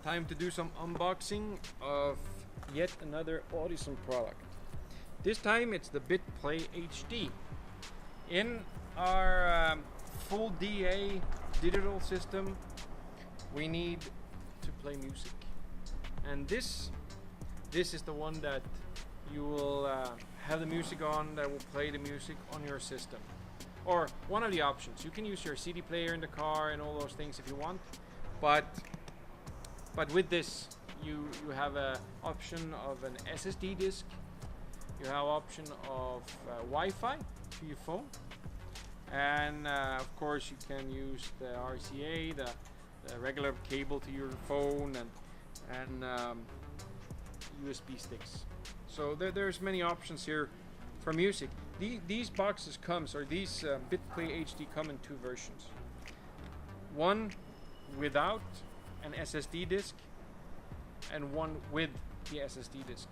time to do some unboxing of yet another Audison product. This time it's the Bit Play HD. In our full DA digital system, we need to play music, and this is the one that you will have the music on, that will play the music on your system, or one of the options. You can use your CD player in the car and all those things if you want, but with this you have a option of an SSD disk, you have option of Wi-Fi to your phone, and of course you can use the RCA, the regular cable to your phone, and USB sticks. So there's many options here for music. These boxes comes, or these BitPlay HD come in two versions. One without an SSD disk, and one with the SSD disk.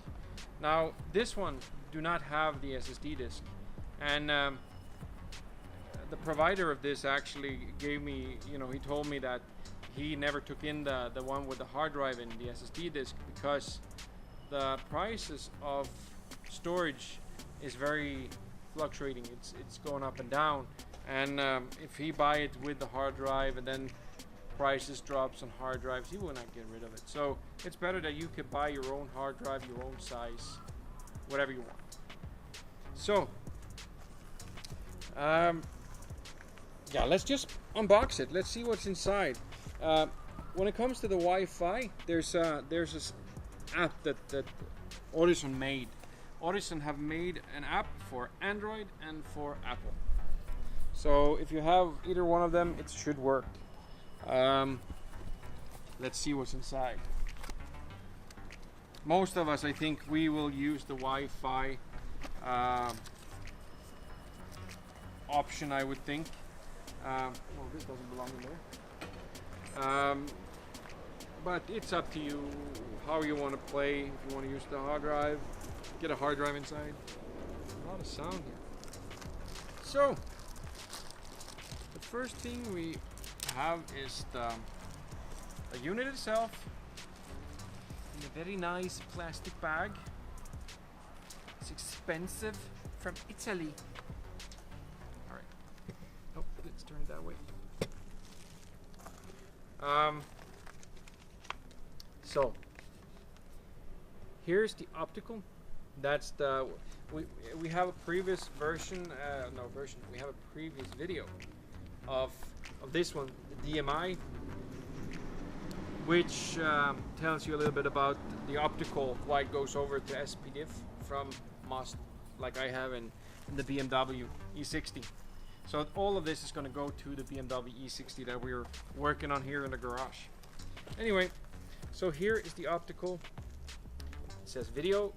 Now this one do not have the SSD disk, and the provider of this actually gave me, he told me that he never took in the one with the hard drive and the SSD disk because the prices of storage is very fluctuating. It's going up and down, and if he buy it with the hard drive and then prices drops on hard drives, he will not get rid of it. So it's better that you could buy your own hard drive, your own size, whatever you want. So yeah, let's just unbox it. Let's see what's inside. When it comes to the Wi-Fi, there's this app that Audison made. Audison have made an app for Android and for Apple. So if you have either one of them, it should work. Let's see what's inside. Most of us, I think, we will use the Wi-Fi option, I would think. Well, this doesn't belong in there. But it's up to you how you want to play. If you want to use the hard drive, get a hard drive inside. A lot of sound here. So the first thing we have is the unit itself in a very nice plastic bag. It's expensive, from Italy. All right. Oh, let's turn it that way. So here's the optical. That's the we have a previous version. We have a previous video of this one, the Hdmi, which tells you a little bit about the optical, why it goes over to SPDIF from MOS, like I have in the BMW E60. So all of this is going to go to the BMW E60 that we're working on here in the garage. Anyway, so here is the optical. It says video.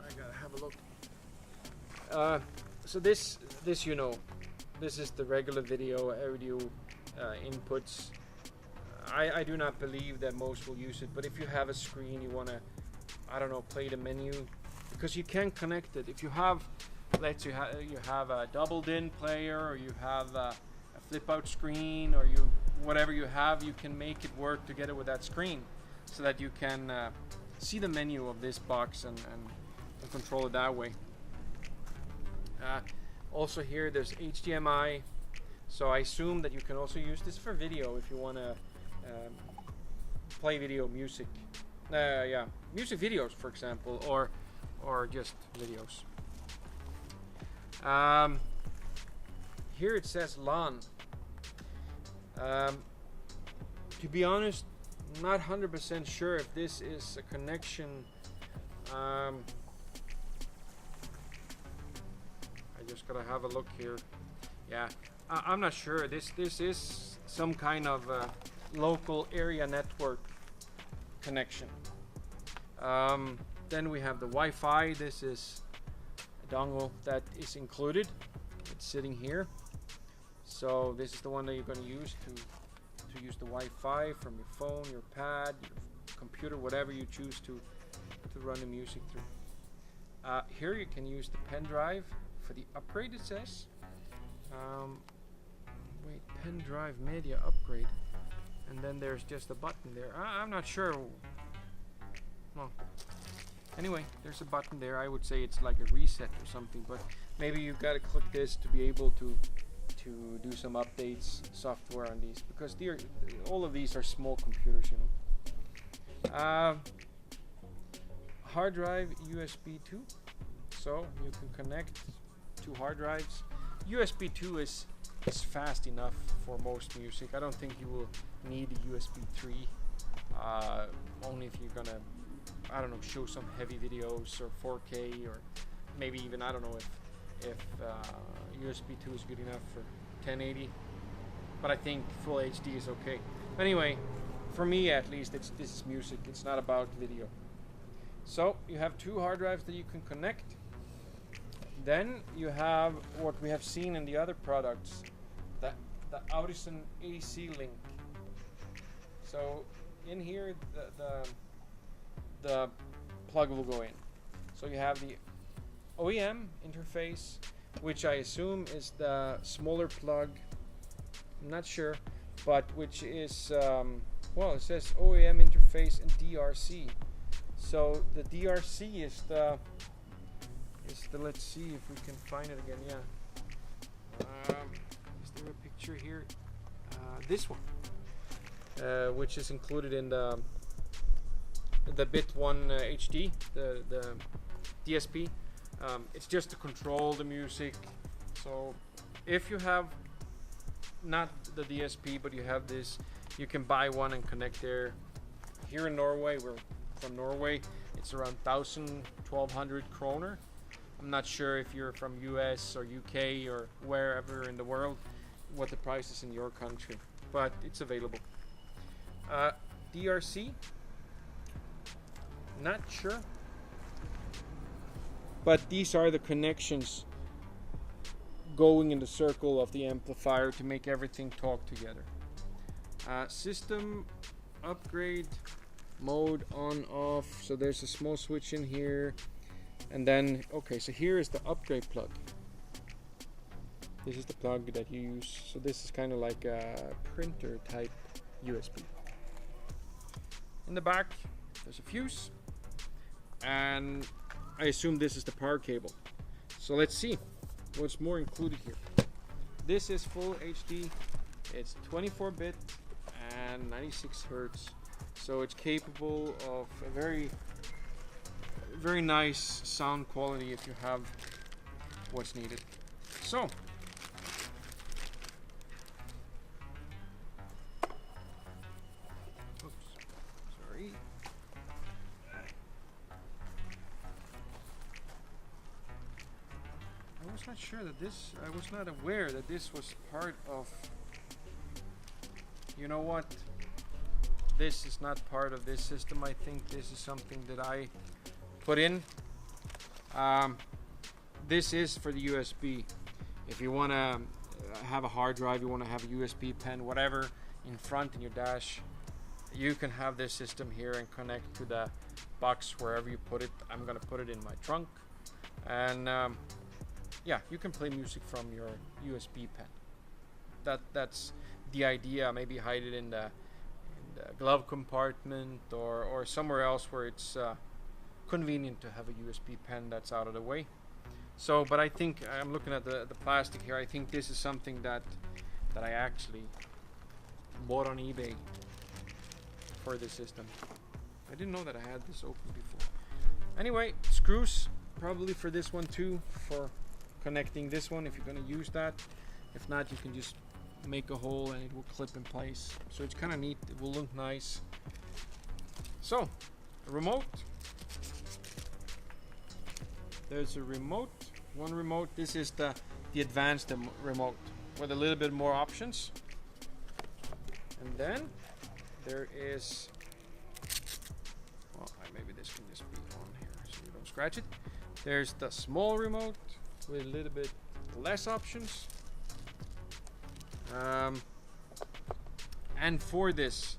I gotta have a look. So this this is the regular video audio inputs. I do not believe that most will use it, but if you have a screen, you want to, I don't know, play the menu, because you can connect it. If you have, let's say you have a double DIN player, or you have a flip out screen, or whatever you have, you can make it work together with that screen, so that you can see the menu of this box and control it that way. Also here there's HDMI, so I assume that you can also use this for video if you want to play video music. Music videos, for example, or just videos. Here it says LAN. To be honest, not 100% sure if this is a connection. I just gotta have a look here. Yeah, I'm not sure. This is some kind of local area network connection. Then we have the Wi-Fi. This is a dongle that is included. It's sitting here. So this is the one that you're going to use to use the Wi-Fi from your phone, your pad, your computer, whatever you choose to run the music through. Here you can use the pen drive for the upgrade, it says. Wait, pen drive media upgrade. and then there's just a button there. I'm not sure. Well, anyway, there's a button there. I would say it's like a reset or something, but maybe you've got to click this to be able to do some updates software on these, because all of these are small computers, you know. Hard drive USB 2, so you can connect 2 hard drives. USB 2 is fast enough for most music. I don't think you will need a USB 3, only if you're gonna, I don't know, show some heavy videos or 4K, or maybe even, I don't know if USB 2 is good enough for 1080, but I think full HD is okay. Anyway, for me at least, this is music. It's not about video. So you have 2 hard drives that you can connect. Then you have what we have seen in the other products, the Audison AC link. So in here the plug will go in. So you have the OEM interface, which I assume is the smaller plug. I'm not sure, but which is well, it says OEM interface and DRC. So the DRC is the let's see if we can find it again. Yeah. Is there a picture here? This one, which is included in the Bit 1 HD, the DSP. It's just to control the music. So if you have not the DSP but you have this, you can buy one and connect there. Here in Norway, we're from Norway, it's around 1,000-1,200 kroner. I'm not sure if you're from US or UK or wherever in the world what the price is in your country, but it's available. DRC, not sure, but these are the connections going in the circle of the amplifier to make everything talk together. System upgrade mode on off, so there's a small switch in here, and then okay, so here is the upgrade plug. This is the plug that you use, so this is kind of like a printer type USB. In the back there's a fuse, and I assume this is the power cable. So let's see what's more included here. This is full HD, it's 24-bit and 96 Hertz, so it's capable of a very nice sound quality if you have what's needed. So not sure that this, I was not aware that this was part of, you know what, this is not part of this system. I think this is something that I put in. This is for the USB. If you want to have a hard drive, you want to have a USB pen, whatever, in front in your dash, you can have this system here and connect to the box wherever you put it. I'm going to put it in my trunk, and yeah, you can play music from your USB pen. That's the idea. Maybe hide it in the glove compartment or somewhere else where it's convenient to have a USB pen that's out of the way. So, but I think I'm looking at the plastic here. I think this is something that I actually bought on eBay for this system. I didn't know that I had this open before. Anyway, screws probably for this one too, for connecting this one if you're going to use that. If not, you can just make a hole and it will clip in place. So it's kind of neat. It will look nice. So, a remote. There's a remote. One remote. This is the advanced remote with a little bit more options. And then there is, well, maybe this can just be on here so you don't scratch it. There's the small remote with a little bit less options. And for this,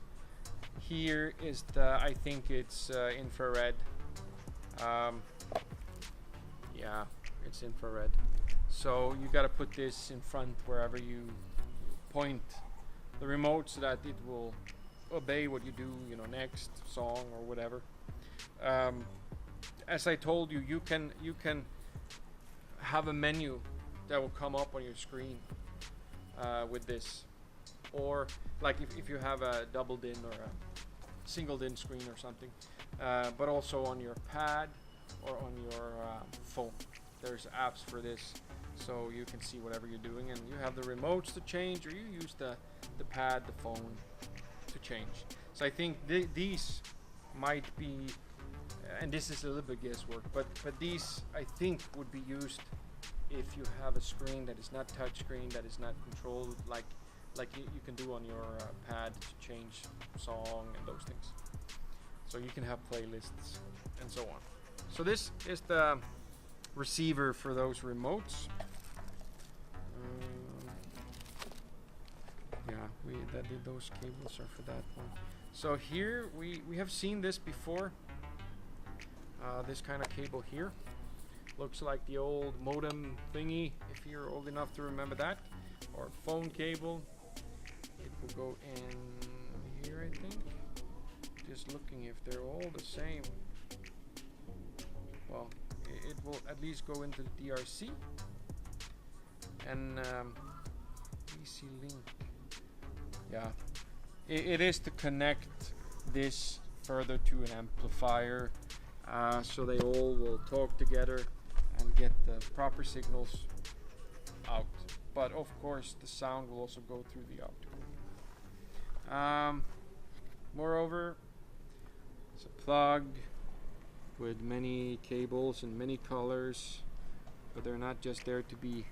here is the, I think it's infrared. Yeah, it's infrared. So you got to put this in front wherever you point the remote so that it will obey what you do, you know, next song or whatever. As I told you, you can have a menu that will come up on your screen with this, or like if you have a double DIN or a single DIN screen or something, but also on your pad or on your phone. There's apps for this, so you can see whatever you're doing, and you have the remotes to change, or you use the pad, the phone to change. So I think these might be, and this is a little bit guesswork, but these I think would be used if you have a screen that is not touch screen, that is not controlled like you can do on your pad to change song and those things. So you can have playlists and so on. So this is the receiver for those remotes. Yeah, those cables are for that one. So here we have seen this before. This kind of cable here looks like the old modem thingy, if you're old enough to remember that, or phone cable. It will go in here, I think. Just looking if they're all the same. Well, it will at least go into the DRC and EC link. Yeah, it is to connect this further to an amplifier, so they all will talk together and get the proper signals out. But of course, the sound will also go through the optical. Moreover, it's a plug with many cables and many colors, but they're not just there to be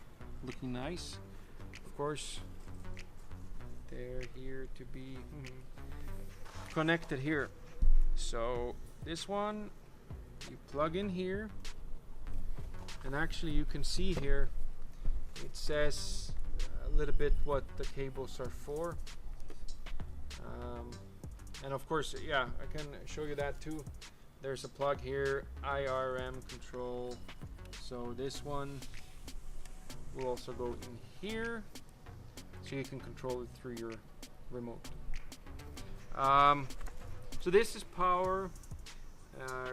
looking nice. Of course, they're here to be connected here. So this one you plug in here, and actually you can see here it says a little bit what the cables are for. And of course, yeah, I can show you that too. There's a plug here, IRM control. So this one will also go in here, so you can control it through your remote. So this is power,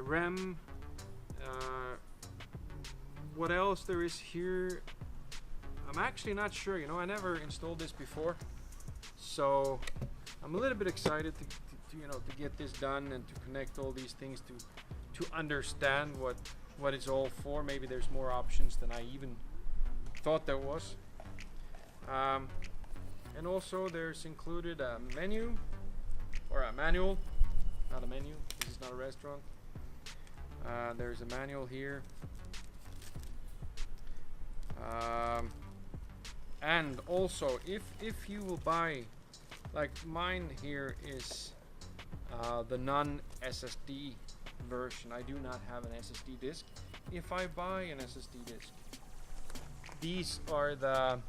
REM. What else there is here? I'm actually not sure. You know, I never installed this before, so I'm a little bit excited to get this done and to connect all these things to understand what it's all for. Maybe there's more options than I even thought there was. And also there's included a menu, or a manual, not a menu, this is not a restaurant. There's a manual here. And also, if you will buy, like mine here is the non-SSD version. I do not have an SSD disk. If I buy an SSD disk, these are the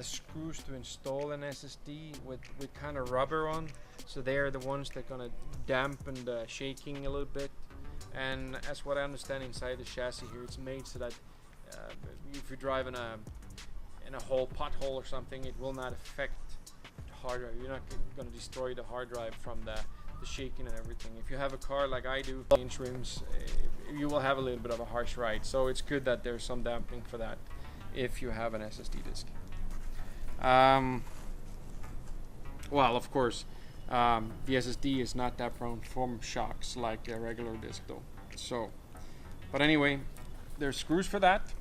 screws to install an SSD with kind of rubber on. So they are the ones that are gonna dampen the shaking a little bit. And as what I understand, inside the chassis here, it's made so that if you drive in a whole pothole or something, it will not affect the hard drive. You're not going to destroy the hard drive from the shaking and everything. If you have a car like I do, inch rims, you will have a little bit of a harsh ride. So it's good that there's some dampening for that if you have an SSD disk. Well, of course, the SSD is not that prone from shocks like a regular disk though. So, but anyway, there's screws for that.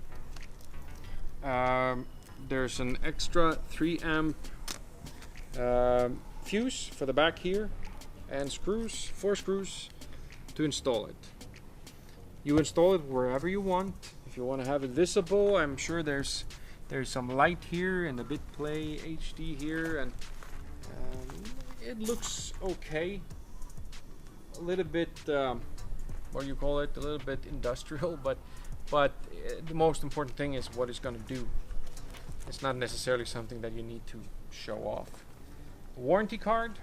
There's an extra 3 amp fuse for the back here, and screws, 4 screws to install it. You install it wherever you want. If you want to have it visible, I'm sure there's some light here and a bit play HD here, and it looks okay. A little bit, what do you call it? A little bit industrial, but the most important thing is what it's going to do. It's not necessarily something that you need to show off. Warranty card,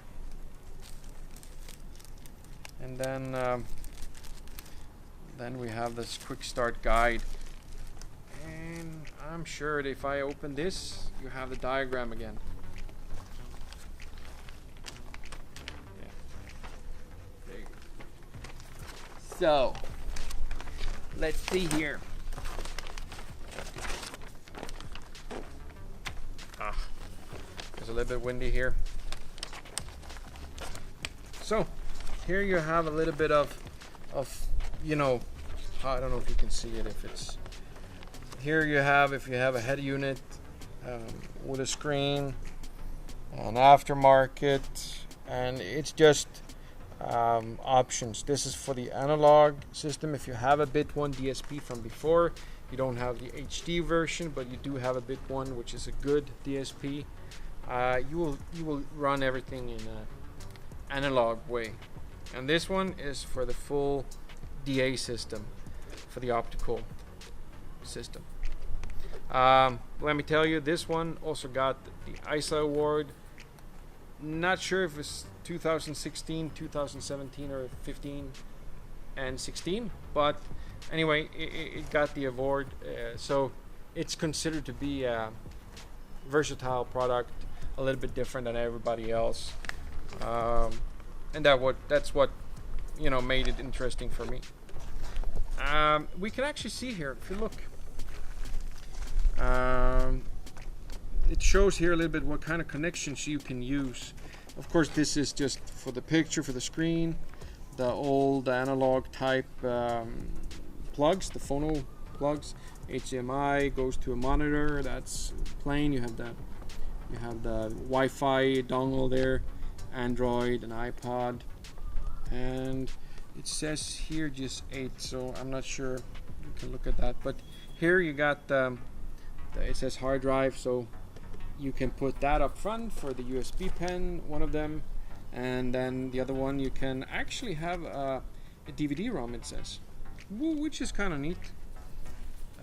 and then we have this quick start guide. And I'm sure that if I open this, you have the diagram again. So let's see here. It's a little bit windy here. So here you have a little bit of you know, I don't know if you can see it. If it's here, you have, if you have a head unit with a screen, an aftermarket, and it's just options. This is for the analog system. If you have a Bit 1 DSP from before, you don't have the HD version, but you do have a Bit 1, which is a good DSP. You will run everything in an analog way, and this one is for the full DA system, for the optical system. Let me tell you, this one also got the ISA award. Not sure if it's 2016, 2017, or 15 and 16, but anyway, it got the award. So it's considered to be a versatile product, a little bit different than everybody else, and that's what you know made it interesting for me. We can actually see here, if you look, it shows here a little bit what kind of connections you can use. Of course, this is just for the picture, for the screen, the old analog type plugs, the phono plugs. HDMI goes to a monitor, that's plain. You have the Wi-Fi dongle there, Android and iPod, and it says here just 8, so I'm not sure. You can look at that, but here you got it says hard drive, so you can put that up front for the USB pen, one of them, and then the other one you can actually have a DVD-ROM, it says, which is kind of neat.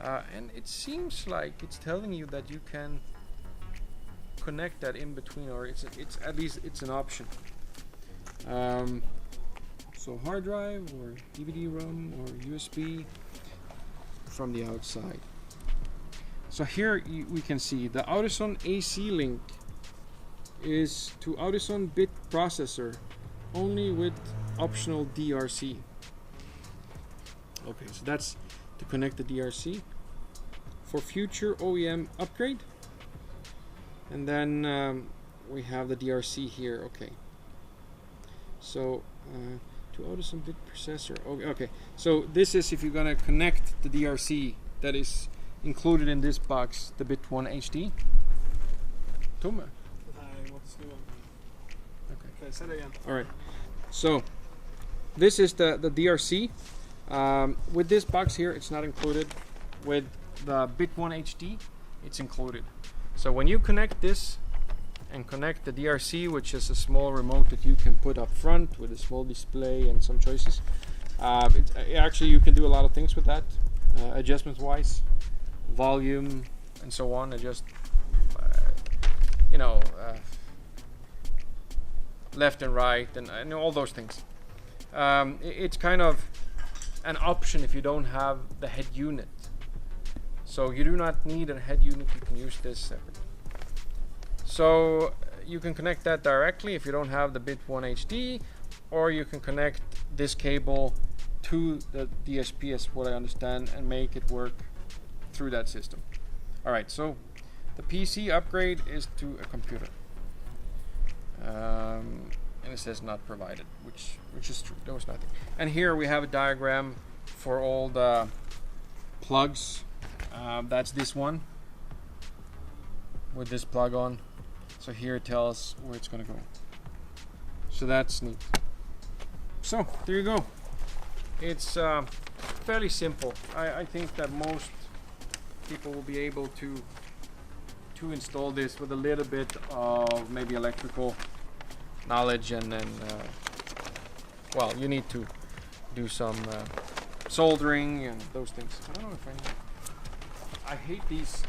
And it seems like it's telling you that you can connect that in between, or it's at least it's an option. So hard drive or DVD-ROM or USB from the outside. So here we can see the Audison AC link is to Audison Bit processor, only with optional DRC. Okay, so that's to connect the DRC for future OEM upgrade. And then we have the DRC here. Okay, so to Audison Bit processor. Okay, so this is if you're gonna connect the DRC that is included in this box, the Bit 1 HD. Tomme. Okay, say it again. All right. So this is the DRC. With this box here, it's not included. With the Bit 1 HD, it's included. So when you connect this and connect the DRC, which is a small remote that you can put up front with a small display and some choices, actually you can do a lot of things with that, adjustments-wise, volume and so on, adjust left and right and all those things. It's kind of an option if you don't have the head unit. So you do not need a head unit, you can use this separate. So you can connect that directly if you don't have the Bit 1 HD, or you can connect this cable to the DSP, as what I understand, and make it work through that system. Alright, so the PC upgrade is to a computer. And it says not provided, which is true, there was nothing. And here we have a diagram for all the plugs. That's this one with this plug on. So here it tells where it's gonna go. So that's neat. So there you go. It's fairly simple. I think that most people will be able to install this with a little bit of maybe electrical knowledge, and then well, you need to do some soldering and those things. I don't know if I hate these,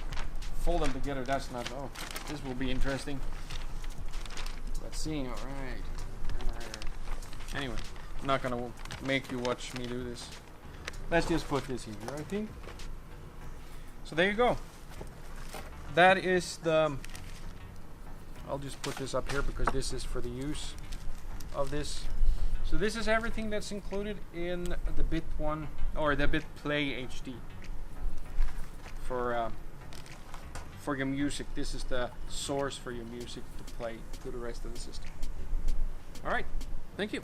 fold them together. That's not, oh, this will be interesting. Let's see. All right. Anyway, I'm not gonna make you watch me do this. Let's just put this here, I think. So there you go. That is the, I'll just put this up here because this is for the use of this. So this is everything that's included in the Bit 1 or the Bit Play HD for your music. This is the source for your music to play to the rest of the system. All right, thank you.